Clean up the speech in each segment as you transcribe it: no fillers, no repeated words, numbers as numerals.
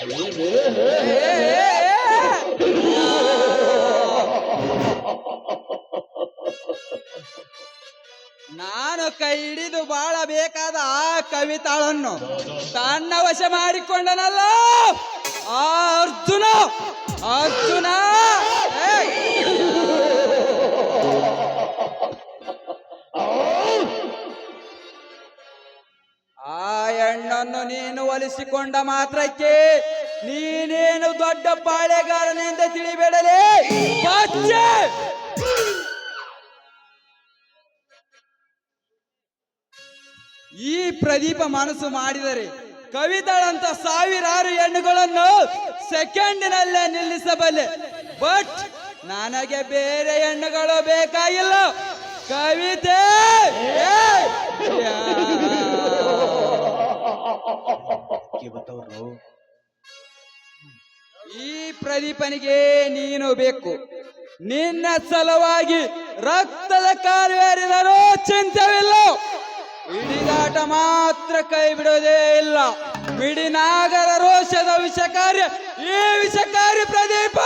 ನಾನು ಕೈ ಹಿಡಿದು ಬಾಳಬೇಕಾದ ಆ ಕವಿತಾಳನ್ನು ತನ್ನ ವಶ ಮಾಡಿಕೊಂಡನಲ್ಲ ಆ ಅರ್ಜುನ ಅರ್ಜುನ ಆ ಹೆಣ್ಣನ್ನು ನೀನು ಒಲಿಸಿಕೊಂಡ ಮಾತ್ರಕ್ಕೆ ನೀನೇನು ದೊಡ್ಡ ಪಾಳೆಗಾರನೆಂದು ತಿಳಿಬೇಡಲೇ ಬಚ್ಚೆ. ಈ ಪ್ರದೀಪ ಮನಸ್ಸು ಮಾಡಿದರೆ ಕವಿತಾಳಂತ ಸಾವಿರಾರು ಹೆಣ್ಣುಗಳನ್ನು ಸೆಕೆಂಡಿನಲ್ಲೇ ನಿಲ್ಲಿಸಬಲ್ಲೆ. ಬಟ್ ನನಗೆ ಬೇರೆ ಹೆಣ್ಣುಗಳು ಬೇಕಾಗಿಲ್ಲ. ಕವಿತೆ ಈ ಪ್ರದೀಪನಿಗೆ ನೀನು ಬೇಕು. ನಿನ್ನ ಸಲುವಾಗಿ ರಕ್ತದ ಕಾಲುವೇರಿದರೂ ಚಿಂತೆವಿಲ್ಲ. ಹಿಡಿದಾಟ ಮಾತ್ರ ಕೈ ಬಿಡೋದೇ ಇಲ್ಲ. ಮಿಡಿನಾಗರ ರೋಷದ ವಿಷಕಾರಿ ಈ ವಿಷಕಾರಿ ಪ್ರದೀಪ.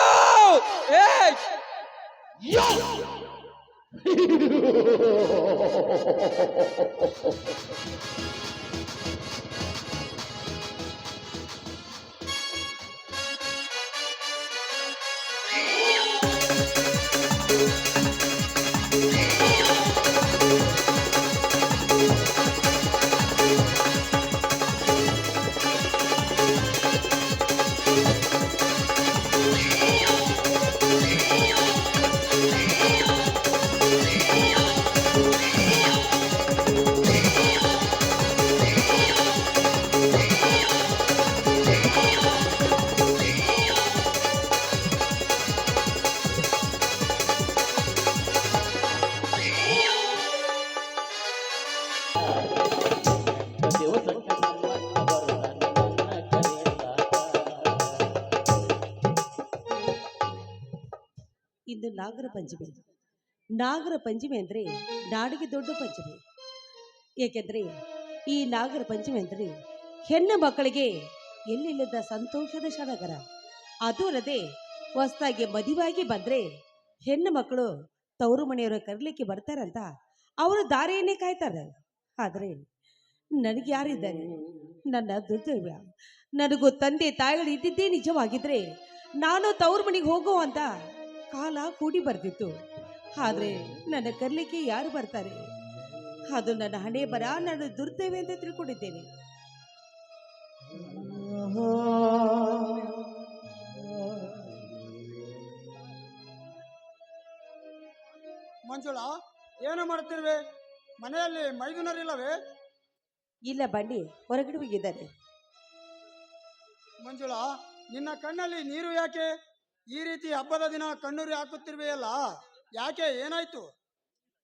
ಇಂದು ನಾಗರ ಪಂಚಮಿ. ನಾಗರ ಪಂಚಮಿ ಅಂದರೆ ನಾಡಿಗೆ ದೊಡ್ಡ ಪಂಚಮಿ. ಏಕೆಂದರೆ ಈ ನಾಗರ ಪಂಚಮಿ ಅಂದರೆ ಹೆಣ್ಣು ಮಕ್ಕಳಿಗೆ ಎಲ್ಲಿಲ್ಲದ ಸಂತೋಷದ ಸಡಗರ. ಅದು ಅಲ್ಲದೆ ಹೊಸದಾಗಿ ಮದುವೆಯಾಗಿ ಬಂದರೆ ಹೆಣ್ಣು ಮಕ್ಕಳು ತವರು ಮನೆಯವರು ಕರೀಲಿಕ್ಕೆ ಬರ್ತಾರಂತ ಅವರು ದಾರಿಯನ್ನೇ ಕಾಯ್ತಾರೆ. ಆದರೆ ನನಗೆ ಯಾರಿದ್ದಾರೆ? ನನ್ನ ದುರ್ದೈವ. ನನಗೂ ತಂದೆ ತಾಯಿಗಳು ಇದ್ದಿದ್ದೇ ನಿಜವಾಗಿದ್ರೆ ನಾನು ತವರು ಮನೆಗೆ ಹೋಗೋ ಅಂತ ಕಾಲ ಕೂಡಿ ಬರ್ತಿತ್ತು. ಆದರೆ ನನ್ನ ಕರ್ಲಿಕ್ಕೆ ಯಾರು ಬರ್ತಾರೆ? ಅದು ನನ್ನ ಹಣೆ ಬರ, ನನ್ನ ದುರ್ದೈವ ಅಂತ ತಿಳ್ಕೊಂಡಿದ್ದೇನೆ. ಮಂಜುಳಾ, ಏನು ಮಾಡ್ತಿರುವೆ? ಮನೆಯಲ್ಲಿ ಮೈದುನರಿಲ್ಲವೇ? ಇಲ್ಲ ಬಂಡಿ, ಹೊರಗಡೆ ಹೋಗಿದ್ದಾರೆ. ಮಂಜುಳಾ, ನಿನ್ನ ಕಣ್ಣಲ್ಲಿ ನೀರು ಯಾಕೆ? ಈ ರೀತಿ ಹಬ್ಬದ ದಿನ ಕಣ್ಣೂರಿ ಹಾಕುತ್ತಿರುವೆಯಲ್ಲ, ಯಾಕೆ? ಏನಾಯ್ತು?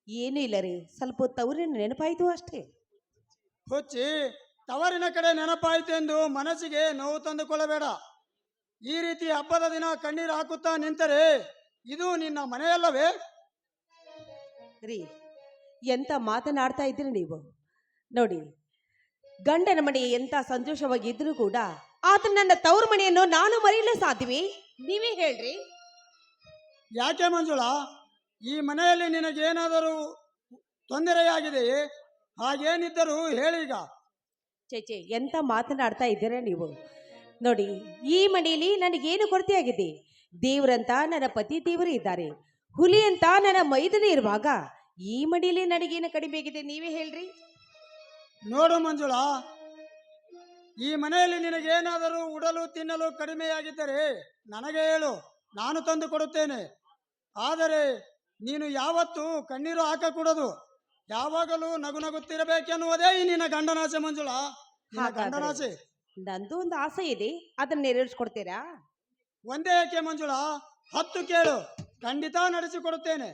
ಏನೂ ಇಲ್ಲ ರೀ, ಸ್ವಲ್ಪ ತವರಿನ ನೆನಪಾಯಿತು ಅಷ್ಟೇ. ಹುಚ್ಚಿ, ತವರಿನ ಕಡೆ ನೆನಪಾಯಿತು ಎಂದು ಮನಸ್ಸಿಗೆ ನೋವು ತಂದುಕೊಳ್ಳಬೇಡ. ಈ ರೀತಿ ಹಬ್ಬದ ದಿನ ಕಣ್ಣೀರು ಹಾಕುತ್ತಾ ನಿಂತರೆ ಇದು ನಿನ್ನ ಮನೆಯಲ್ಲವೇ? ರೀ, ಎಂತ ಮಾತನಾಡ್ತಾ ಇದ್ದೀರಿ ನೀವು? ನೋಡಿ, ಗಂಡನ ಮನೆ ಎಂತ ಸಂತೋಷವಾಗಿ ಇದ್ರೂ ಕೂಡ ಆತ ನನ್ನ ತವರು ಮನೆಯನ್ನು ನಾನು ಮರೆಯಲು ಸಾಧ್ಯವೇ? ನೀವೇ ಹೇಳ್ರಿ. ಯಾಕೆ ಮಂಜುಳಾ, ಈ ಮನೆಯಲ್ಲಿ ನಿನಗೇನಾದರೂ ತೊಂದರೆಯಾಗಿದೆಯೇ? ಹಾಗೇನಿದ್ದರೂ ಹೇಳೀಗ. ಚೇಚೆ, ಎಂತ ಮಾತನಾಡ್ತಾ ಇದ್ದೀರಾ ನೀವು? ನೋಡಿ, ಈ ಮನೆಯಲ್ಲಿ ನನಗೇನು ಕೊರತೆಯಾಗಿದೆ? ದೇವರಂತ ನನ್ನ ಪತಿ ದೇವರು ಇದ್ದಾರೆ, ಹುಲಿ ಅಂತ ನನ್ನ ಮೈದನ ಇರುವಾಗ ಈ ಮನೆಯಲ್ಲಿ ನನಗೇನು ಕಡಿಮೆ ಆಗಿದೆ? ನೀವೇ ಹೇಳ್ರಿ. ನೋಡು ಮಂಜುಳಾ, ಈ ಮನೆಯಲ್ಲಿ ನಿನಗೇನಾದರೂ ಉಡಲು ತಿನ್ನಲು ಕಡಿಮೆಯಾಗಿದ್ದರೆ ನನಗೆ ಹೇಳು, ನಾನು ತಂದು ಕೊಡುತ್ತೇನೆ. ಆದರೆ ನೀನು ಯಾವತ್ತೂ ಕಣ್ಣೀರು ಹಾಕಕೂಡದು, ಯಾವಾಗಲೂ ನಗು ನಗುತ್ತಿರಬೇಕೆನ್ನುವುದೇ ಈ ನಿನ್ನ ಗಂಡನಾಸೆ ಮಂಜುಳಾ, ಗಂಡನಾಸೆ. ನಂದು ಒಂದು ಆಸೆ ಇದೆ, ಅದನ್ನ ನೆರವೇರಿಸ್ಕೊಡ್ತೀರಾ? ಒಂದೇ ಏಕೆ ಮಂಜುಳಾ, 10 ಕೇಳು, ಖಂಡಿತ ನಡೆಸಿಕೊಡುತ್ತೇನೆ.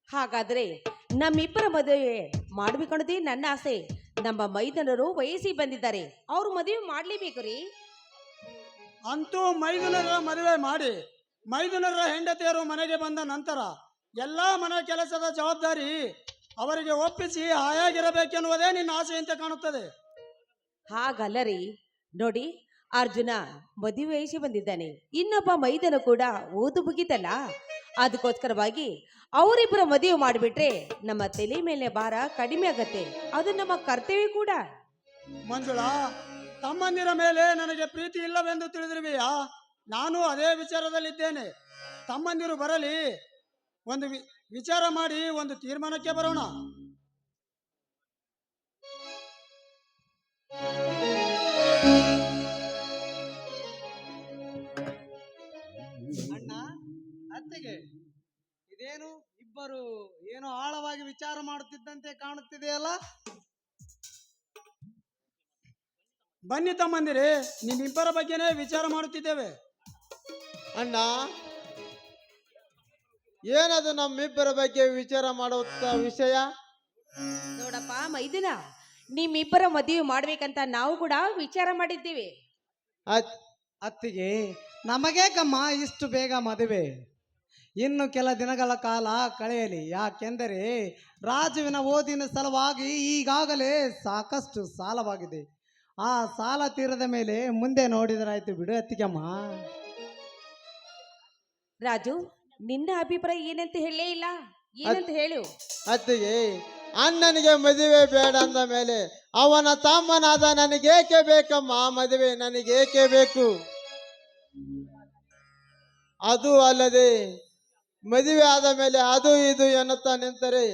ಹಾಗಾದ್ರೆ ನಮ್ಮಿಬ್ಬರ ಮದುವೆ ಮಾಡ್ಬೇಕನ್ನೋದೇ ನನ್ನ ಆಸೆ. ನಮ್ಮ ಮೈದನರು ವಯಸ್ಸಿಗೆ ಬಂದಿದ್ದಾರೆ, ಅವ್ರು ಮದುವೆ ಮಾಡ್ಲೇಬೇಕು ರೀ. ಅಂತೂ ಮೈದುನರ ಮದುವೆ ಮಾಡಿ ಮೈದುನರ ಹೆಂಡತಿಯರು ಮನೆಗೆ ಬಂದ ನಂತರ ಎಲ್ಲ ಮನೆ ಕೆಲಸದ ಜವಾಬ್ದಾರಿ ಅವರಿಗೆ ಒಪ್ಪಿಸಿ ಹಾಯಾಗಿರಬೇಕೆನ್ನುವುದೇ ನಿನ್ನ ಆಸೆ ಅಂತ ಕಾಣುತ್ತದೆ. ಹಾಗಲ್ಲ ರೀ. ನೋಡಿ, ಅರ್ಜುನ ಮದುವೆ ವಯಸ್ಸಿಗೆ ಬಂದಿದ್ದಾನೆ, ಇನ್ನೊಬ್ಬ ಮೈದನ ಕೂಡ ಓದು ಮುಗಿತಲ್ಲ. ಅದಕ್ಕೋಸ್ಕರವಾಗಿ ಅವರಿಬ್ಬರ ಮದುವೆ ಮಾಡಿಬಿಟ್ರೆ ನಮ್ಮ ತಲೆ ಮೇಲೆ ಭಾರ ಕಡಿಮೆ ಆಗತ್ತೆ. ಅದು ನಮ್ಮ ಕರ್ತವ್ಯ ಕೂಡ. ಮಂಜುಳಾ, ತಮ್ಮಂದಿರ ಮೇಲೆ ನನಗೆ ಪ್ರೀತಿ ಇಲ್ಲವೆಂದು ತಿಳಿದಿರುವೆಯಾ? ನಾನು ಅದೇ ವಿಚಾರದಲ್ಲಿದ್ದೇನೆ. ತಮ್ಮಂದಿರು ಬರಲಿ, ಒಂದು ವಿಚಾರ ಮಾಡಿ ಒಂದು ತೀರ್ಮಾನಕ್ಕೆ ಬರೋಣ. ಅಣ್ಣ, ಅತ್ತೆಗೆ ಇದೇನು ಇಬ್ಬರು ಏನೋ ಆಳವಾಗಿ ವಿಚಾರ ಮಾಡುತ್ತಿದ್ದಂತೆ ಕಾಣುತ್ತಿದೆಯಲ್ಲ? ಬನ್ನಿ ತಮ್ಮಂದಿರೇ, ನಿಮ್ಮಿಬ್ಬರ ಬಗ್ಗೆನೇ ವಿಚಾರ ಮಾಡುತ್ತಿದ್ದೇವೆ. ಅಣ್ಣ, ಏನದು ನಮ್ಮಿಬ್ಬರ ಬಗ್ಗೆ ವಿಚಾರ ಮಾಡುತ್ತ ವಿಷಯ? ನೋಡಪ್ಪ ಮೈದಿನ, ನಿಮ್ಮಿಬ್ಬರ ಮದುವೆ ಮಾಡ್ಬೇಕಂತ ನಾವು ಕೂಡ ವಿಚಾರ ಮಾಡಿದ್ದೀವಿ. ಅತ್ತಿಗೆ, ನಮಗೆ ಕಮ್ಮ ಇಷ್ಟು ಬೇಗ ಮದುವೆ? ಇನ್ನು ಕೆಲ ದಿನಗಳ ಕಾಲ ಕಳೆಯಲಿ. ಯಾಕೆಂದರೆ ರಾಜುವಿನ ಓದಿನ ಸಲುವಾಗಿ ಈಗಾಗಲೇ ಸಾಕಷ್ಟು ಸಾಲವಾಗಿದೆ. ಆ ಸಾಲ ತೀರದ ಮೇಲೆ ಮುಂದೆ ನೋಡಿದರಾಯ್ತು ಬಿಡು ಅತ್ತಿಗೆಮ್ಮ. ರಾಜು, ನಿನ್ನ ಅಭಿಪ್ರಾಯ ಏನಂತ ಹೇಳಲೇ ಇಲ್ಲ, ಏನಂತ ಹೇಳು. ಅತ್ತಿಗೆ, ಅಣ್ಣನಿಗೆ ಮದುವೆ ಬೇಡ ಅಂದ ಮೇಲೆ ಅವನ ತಮ್ಮನಾದ ನನಗೇಕೆ ಬೇಕಮ್ಮ ಮದುವೆ? ನನಗೇಕೆ ಬೇಕು? ಅದು ಅಲ್ಲದೆ ಮದುವೆ ಆದ ಮೇಲೆ ಅದು ಇದು ಎನ್ನುತ್ತಾ ನಿಂತರೆ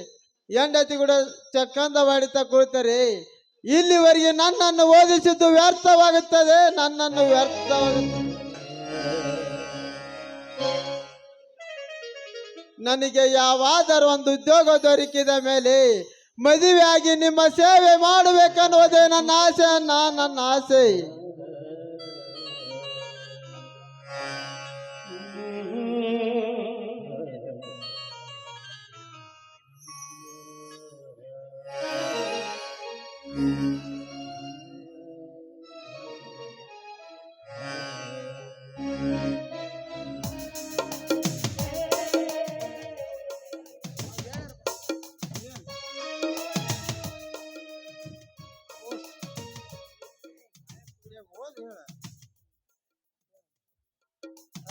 ಹೆಂಡತಿ ಕೂಡ ಚಕ್ಕಂದ ಮಾಡಿತಾ ಕುಳಿತರೆ ಇಲ್ಲಿವರೆಗೆ ನನ್ನನ್ನು ಓದಿಸಿದ್ದು ವ್ಯರ್ಥವಾಗುತ್ತದೆ, ನನ್ನನ್ನು ವ್ಯರ್ಥವಾಗುತ್ತದೆ. ನನಗೆ ಯಾವಾದರೂ ಒಂದು ಉದ್ಯೋಗ ದೊರಕಿದ ಮೇಲೆ ಮದುವೆಯಾಗಿ ನಿಮ್ಮ ಸೇವೆ ಮಾಡಬೇಕನ್ನುವುದೇ ನನ್ನ ಆಸೆ ಅಣ್ಣ, ನನ್ನ ಆಸೆ.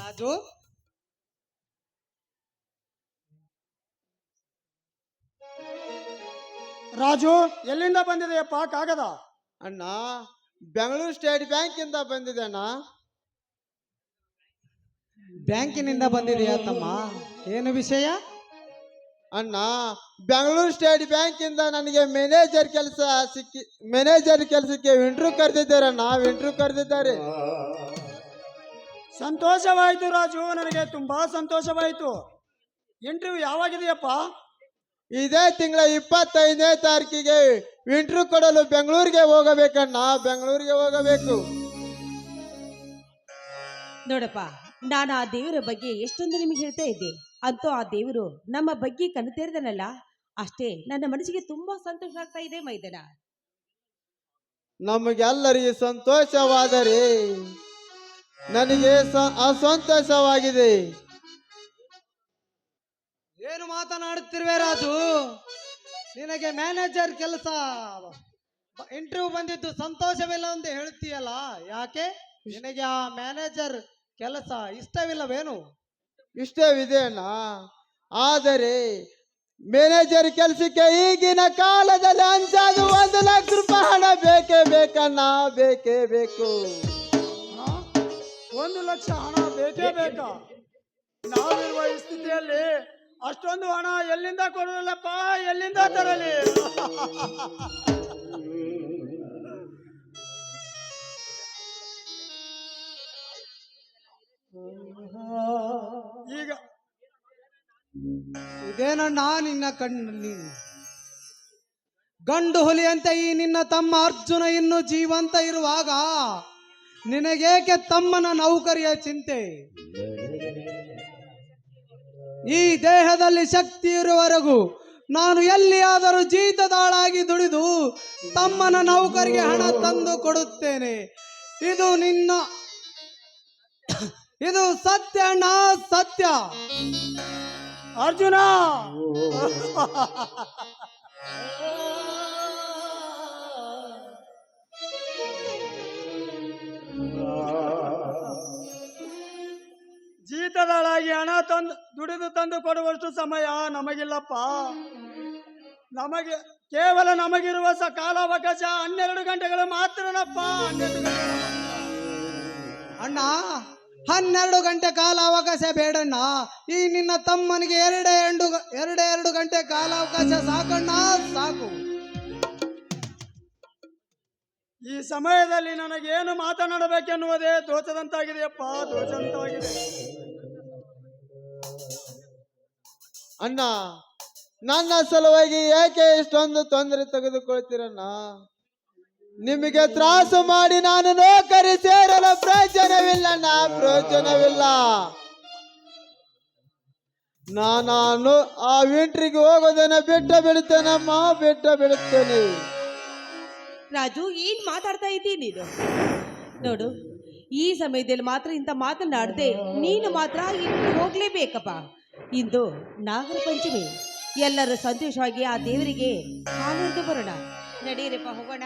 ರಾಜು, ರಾಜು, ಎಲ್ಲಿಂದ ಬಂದಿದೆಯಪ್ಪ ಕಾಗದ? ಅಣ್ಣ, ಬೆಂಗಳೂರು ಸ್ಟೇಟ್ ಬ್ಯಾಂಕಿಂದ ಬಂದಿದೆ ಅಣ್ಣ. ಬ್ಯಾಂಕಿನಿಂದ ಬಂದಿದೆಯಾ ತಮ್ಮ? ಏನು ವಿಷಯ? ಅಣ್ಣ, ಬೆಂಗಳೂರು ಸ್ಟೇಟ್ ಬ್ಯಾಂಕಿಂದ ನನಗೆ ಮ್ಯಾನೇಜರ್ ಕೆಲಸಕ್ಕೆ ಇಂಟರ್ವ್ಯೂ ಕರೆದಿದ್ದಾರಣ್ಣ, ಇಂಟರ್ವ್ಯೂ ಕರೆದಿದ್ದಾರೆ. ಸಂತೋಷವಾಯಿತು ರಾಜು, ನನಗೆ ತುಂಬಾ ಸಂತೋಷವಾಯಿತು. ಇಂಟರ್ವ್ಯೂ ಯಾವಾಗಿದೆಯಪ್ಪ? ಇದೇ ತಿಂಗಳ 25ನೇ ತಾರೀಕಿಗೆ ಇಂಟರ್ವ್ಯೂ ಕೊಡಲು ಬೆಂಗಳೂರಿಗೆ ಹೋಗಬೇಕಣ್ಣ, ಬೆಂಗಳೂರಿಗೆ ಹೋಗಬೇಕು. ನೋಡಪ್ಪ, ನಾನು ಆ ದೇವರ ಬಗ್ಗೆ ಎಷ್ಟೊಂದು ನಿಮಗೆ ಹೇಳ್ತಾ ಇದ್ದೆ. ಅಂತೂ ಆ ದೇವರು ನಮ್ಮ ಬಗ್ಗೆ ಕಣ್ಣು ತೆರೆದನಲ್ಲ, ಅಷ್ಟೇ ನನ್ನ ಮನಸ್ಸಿಗೆ ತುಂಬಾ ಸಂತೋಷ ಆಗ್ತಾ ಇದೆ ಮೈದನ. ನಮಗೆಲ್ಲರಿಗೆ ಸಂತೋಷವಾದರೆ ನನಗೆ ಅಸಂತೋಷವಾಗಿದೆ. ಏನು ಮಾತನಾಡುತ್ತಿರುವೆ ರಾಜು? ನಿನಗೆ ಮ್ಯಾನೇಜರ್ ಕೆಲಸ ಇಂಟರ್ವ್ಯೂ ಬಂದಿದ್ದು ಸಂತೋಷವಿಲ್ಲ ಅಂತ ಹೇಳ್ತೀಯಲ್ಲ, ಯಾಕೆ? ನಿನಗೆ ಆ ಮ್ಯಾನೇಜರ್ ಕೆಲಸ ಇಷ್ಟವಿಲ್ಲವೇನು? ಇಷ್ಟವಿದೆ ಅಣ್ಣ, ಆದರೆ ಮ್ಯಾನೇಜರ್ ಕೆಲಸಕ್ಕೆ ಈಗಿನ ಕಾಲದಲ್ಲಿ ಅಂದಾಜು 1 ಲಕ್ಷ ರೂಪಾಯಿ ಹಣ ಬೇಕೇ ಬೇಕಣ್ಣ, ಬೇಕೇ ಬೇಕು. 1 ಲಕ್ಷ ಹಣ ಬೇಕೇ ಬೇಕಾ? ನಾವಿರುವ ಈ ಸ್ಥಿತಿಯಲ್ಲಿ ಅಷ್ಟೊಂದು ಹಣ ಎಲ್ಲಿಂದ ಕೊಡಲಪ್ಪ, ಎಲ್ಲಿಂದ ತರಲಿ? ಈಗ ಇದೇನಣ್ಣ ನಿನ್ನ ಕಣ್ಣಲ್ಲಿ ಗಂಡು ಹುಲಿಯಂತೆ ಈ ನಿನ್ನ ತಮ್ಮ ಅರ್ಜುನ ಇನ್ನು ಜೀವಂತ ಇರುವಾಗ ನಿನಗೇಕೆ ತಮ್ಮನ ನೌಕರಿಯ ಚಿಂತೆ? ಈ ದೇಹದಲ್ಲಿ ಶಕ್ತಿ ಇರುವವರೆಗೂ ನಾನು ಎಲ್ಲಿಯಾದರೂ ಜೀತದಾಳಾಗಿ ದುಡಿದು ತಮ್ಮನ ನೌಕರಿಗೆ ಹಣ ತಂದು ಕೊಡುತ್ತೇನೆ. ಇದು ಸತ್ಯ ಅಣ್ಣ, ಸತ್ಯ. ಅರ್ಜುನ, ದುಡಿದು ತಂದು ಕೊಡುವಷ್ಟು ಸಮಯ ನಮಗಿಲ್ಲಪ್ಪ. ಕೇವಲ ನಮಗಿರುವ ಕಾಲಾವಕಾಶ 12 ಗಂಟೆಗಳು ಮಾತ್ರನಪ್ಪ. 12 ಗಂಟೆಗಳು ಮಾತ್ರ. ಅಣ್ಣ 12 ಗಂಟೆ ಕಾಲಾವಕಾಶ ಬೇಡಣ್ಣ. ಈ ನಿನ್ನ ತಮ್ಮನಿಗೆ ಎರಡು ಗಂಟೆ ಕಾಲಾವಕಾಶ ಸಾಕಣ್ಣ, ಸಾಕು. ಈ ಸಮಯದಲ್ಲಿ ನನಗೇನು ಮಾತನಾಡಬೇಕೆನ್ನುವುದೇ ದೋಚದಂತಾಗಿದೆಯಪ್ಪ, ದೋಚದಂತಾಗಿದೆ. ಅಣ್ಣ, ನನ್ನ ಸಲುವಾಗಿ ಏಕೆ ಇಷ್ಟೊಂದು ತೊಂದರೆ ತೆಗೆದುಕೊಳ್ತೀರಣ್ಣ? ನಿಮಗೆ ತ್ರಾಸು ಮಾಡಿ ನಾನು ನೌಕರಿ ಸೇರಲು ಪ್ರಯೋಜನವಿಲ್ಲಣ್ಣ, ಪ್ರಯೋಜನವಿಲ್ಲ. ನಾನು ಆ ವಿಂಟ್ರಿಗೆ ಹೋಗೋದನ್ನ ಬಿಡುತ್ತೇನಮ್ಮ, ಬಿಡುತ್ತೇನೆ. ರಾಜು, ಏನ್ ಮಾತಾಡ್ತಾ ಇದ್ದೀನಿ ನೀನು? ನೋಡು, ಈ ಸಮಯದಲ್ಲಿ ಮಾತ್ರ ಇಂಥ ಮಾತನಾಡದೆ ನೀನು ಮಾತ್ರ ಇಲ್ಲಿ ಹೋಗ್ಲೇಬೇಕಪ್ಪ. ಇಂದು ನಾಗರ ಪಂಚಮಿ, ಎಲ್ಲರೂ ಸಂತೋಷವಾಗಿ ಆ ದೇವರಿಗೆ ಹಾಲು ಬರೋಣ. ನಡೀರಪ್ಪ, ಹೋಗೋಣ.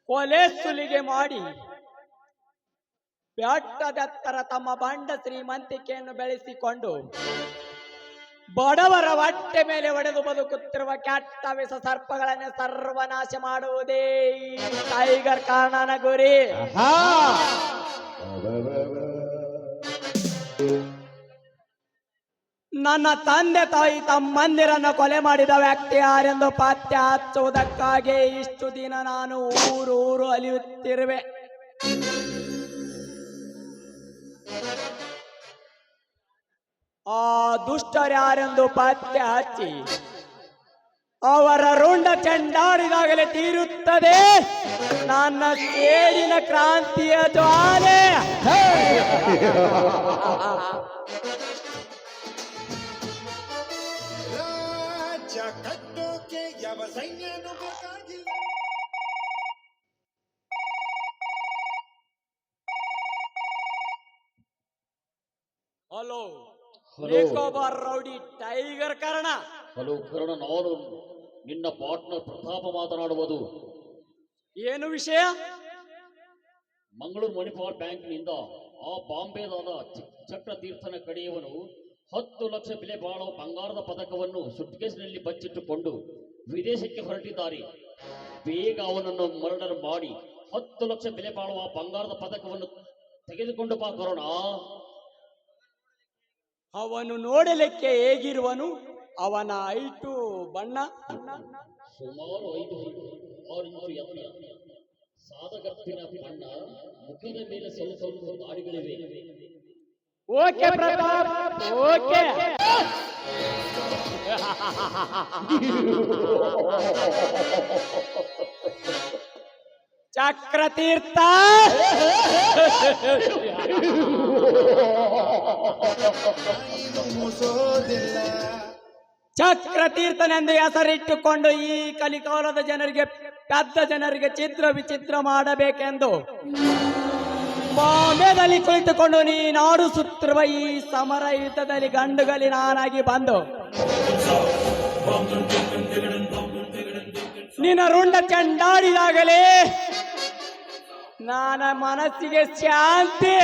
ಕೊಲೆ ಸುಲಿಗೆ ಮಾಡಿ ಬೆಟ್ಟದೆತ್ತರ ತಮ್ಮ ಬಂಡ ಶ್ರೀಮಂತಿಕೆಯನ್ನು ಬೆಳೆಸಿಕೊಂಡು ಬಡವರ ಹೊಟ್ಟೆ ಮೇಲೆ ಒಡೆದು ಬದುಕುತ್ತಿರುವ ಕೆಟ್ಟ ವಿಷ ಸರ್ಪಗಳನ್ನು ಸರ್ವನಾಶ ಮಾಡುವುದೇ ಈ ಟೈಗರ್ ಕಾರಣನ ಗುರಿ. ನನ್ನ ತಂದೆ ತಾಯಿ ತಮ್ಮಂದಿರನ್ನು ಕೊಲೆ ಮಾಡಿದ ವ್ಯಕ್ತಿ ಯಾರೆಂದು ಪತ್ತೆ ಹಚ್ಚುವುದಕ್ಕಾಗಿ ಇಷ್ಟು ದಿನ ನಾನು ಊರು ಅಲಿಯುತ್ತಿರುವೆ. ಆ ದುಷ್ಟರ್ಯಾರೆಂದು ಪತ್ತೆ ಹಚ್ಚಿ ಅವರ ರುಂಡ ಚೆಂಡಾಡಿದಾಗಲೇ ತೀರುತ್ತದೆ ನನ್ನ ಸೇಡಿನ ಕ್ರಾಂತಿಯ ಜ್ವಾಲೆ. ರಾಜ್ಯ ಕಟ್ಟೋಕೆ ಯಾವ ಸೈನ್ಯನೂ ಬೇಕಾಗಿಲ್ಲ. Hello Nicobar rowdy tiger Karna. Hello Karna, ನಾನು ನಿನ್ನ ಪಾರ್ಟ್ನರ್ ಪ್ರತಾಪ ಮಾತನಾಡುವುದು. ಏನು ವಿಷಯ? ಮಂಗಳೂರು ಮಣಿಪಾಲ್ ಬ್ಯಾಂಕ್ನಿಂದ ಆ ಬಾಂಬೆದಾದ ಚಕ್ರತೀರ್ಥನ ಕಡೆಯವನು 10 ಲಕ್ಷ ಬೆಲೆ ಬಾಳುವ ಬಂಗಾರದ ಪದಕವನ್ನು ಸುಟ್ಕೇಸಿನಲ್ಲಿ ಬಚ್ಚಿಟ್ಟುಕೊಂಡು ವಿದೇಶಕ್ಕೆ ಹೊರಟಿದ್ದಾರೆ. ಬೇಗ ಅವನನ್ನು ಮರ್ಡರ್ ಮಾಡಿ 10 ಲಕ್ಷ ಬೆಲೆ ಬಾಳುವ ಬಂಗಾರದ ಪದಕವನ್ನು ತೆಗೆದುಕೊಂಡು ಬಾ ಕರೋಣ. ಅವನು ನೋಡಲಿಕ್ಕೆ ಹೇಗಿರುವನು? ಅವನ ಐಟು ಬಣ್ಣ ಸುಮಾರು 5-6 ಇಂಚು ಎತ್ತರ, ಸಾದಗತ್ತಿನ ಬಣ್ಣ, ಮುಖದ ಮೇಲೆ ಸ್ವಲ್ಪ ದಾಡಿಗಳಿವೆ. Okay Pratap, okay. ಚಕ್ರತೀರ್ಥ ಚಕ್ರತೀರ್ಥನೆಂದು ಹೆಸರಿಟ್ಟುಕೊಂಡು ಈ ಕಲಿಕಾಲದ ಜನರಿಗೆ, ಪೆದ್ದ ಜನರಿಗೆ ಚಿತ್ರ ವಿಚಿತ್ರ ಮಾಡಬೇಕೆಂದು ಬಾಂಬೆದಲ್ಲಿ ಕುಳಿತುಕೊಂಡು ನೀನಾಡಿಸುತ್ತಿರುವ ಈ ಸಮರ ಯುದ್ಧದಲ್ಲಿ ಗಂಡುಗಲಿ ನಾನಾಗಿ ಬಂದು ನಿನ್ನ ರುಂಡ ಚೆಂಡಾಡಿದಾಗಲೇ ನನ್ನ ಮನಸ್ಸಿಗೆ ಶಾಂತಿ.